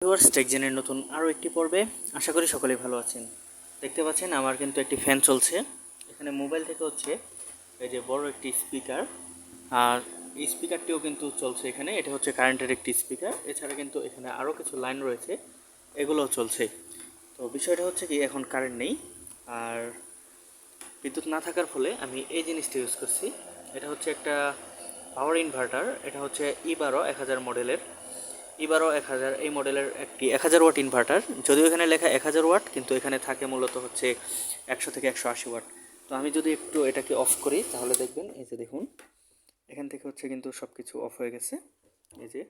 Viewers, টেকজেনের নতুন আরও একটি পর্বে আশা করি সকলেই ভালো আছেন। দেখতে পাচ্ছেন আমার কিন্তু একটি ফ্যান চলছে। এখানে মোবাইল থেকে হচ্ছে এই যে বড় একটি স্পিকার, আর এই স্পিকারটিও কিন্তু চলছে এখানে। এটা হচ্ছে কারেন্টের একটি স্পিকার। এছাড়া কিন্তু এখানে আরও কিছু লাইন রয়েছে, এগুলোও চলছে। তো বিষয়টা হচ্ছে কি, এখন কারেন্ট নেই আর বিদ্যুৎ না থাকার ফলে আমি এই জিনিসটা ইউজ করছি। এটা হচ্ছে একটা পাওয়ার ইনভার্টার। এটা হচ্ছে ই12 1000 মডেলের। ই12 1000 এই মডেলের একটি 1000 ওয়াট ইনভার্টার। যদিও এখানে লেখা 1000 ওয়াট, কিন্তু এখানে থাকে মূলত হচ্ছে 100 থেকে 180 ওয়াট। তো আমি যদি একটু এটাকে অফ করি তাহলে দেখবেন, এই যে দেখুন এখান থেকে হচ্ছে কিন্তু সব কিছু অফ হয়ে গেছে, এই যে।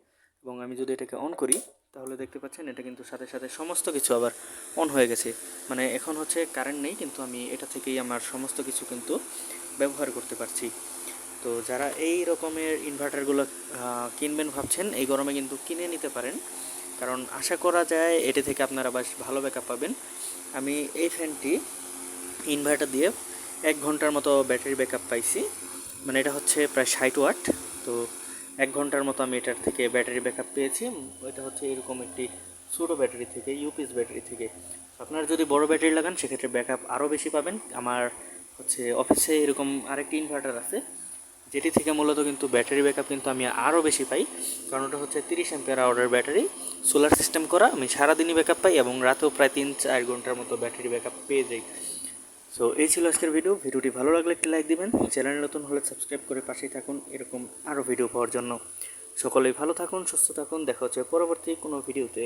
এবং আমি যদি এটাকে অন করি তাহলে দেখতে পাচ্ছেন এটা কিন্তু সাথে সাথে সমস্ত কিছু আবার অন হয়ে গেছে। মানে এখন হচ্ছে কারেন্ট নেই, কিন্তু আমি এটা থেকেই আমার সমস্ত কিছু কিন্তু ব্যবহার করতে পারছি। তো যারা এই রকমের ইনভার্টারগুলো কিনবেন ভাবছেন, এই গরমে কিন্তু কিনে নিতে পারেন, কারণ আশা করা যায় এটি থেকে আপনারা বেশ ভালো ব্যাকআপ পাবেন। আমি এই ফ্যানটি ইনভার্টার দিয়ে 1 ঘন্টার মতো ব্যাটারি ব্যাকআপ পাইছি। মানে এটা হচ্ছে প্রায় 60 ওয়াট। তো 1 ঘন্টার মতো আমি এটার থেকে ব্যাটারি ব্যাকআপ পেয়েছি। এটা হচ্ছে এরকম একটি ছোটো ব্যাটারি থেকে, ইউপিএস ব্যাটারি থেকে। আপনারা যদি বড় ব্যাটারি লাগান সেক্ষেত্রে ব্যাকআপ আরও বেশি পাবেন। আমার হচ্ছে অফিসে এরকম আরেকটি ইনভার্টার আছে, যেটি থেকে মূলত কিন্তু ব্যাটারি ব্যাকআপ কিন্তু আমি আরও বেশি পাই, কারণ ওটা হচ্ছে 30 অ্যাম্পিয়ার আওয়ারের ব্যাটারি, সোলার সিস্টেম করা। আমি সারাদিনই ব্যাকআপ পাই এবং রাতেও প্রায় 3-4 ঘন্টার মতো ব্যাটারি ব্যাকআপ পেয়ে যাই। সো এই ছিল আজকের ভিডিওটি ভালো লাগলে একটি লাইক দিবেন, চ্যানেল নতুন হলে সাবস্ক্রাইব করে পাশেই থাকুন এরকম আরও ভিডিও পাওয়ার জন্য। সকলেই ভালো থাকুন, সুস্থ থাকুন, দেখা হচ্ছে পরবর্তী কোনো ভিডিওতে।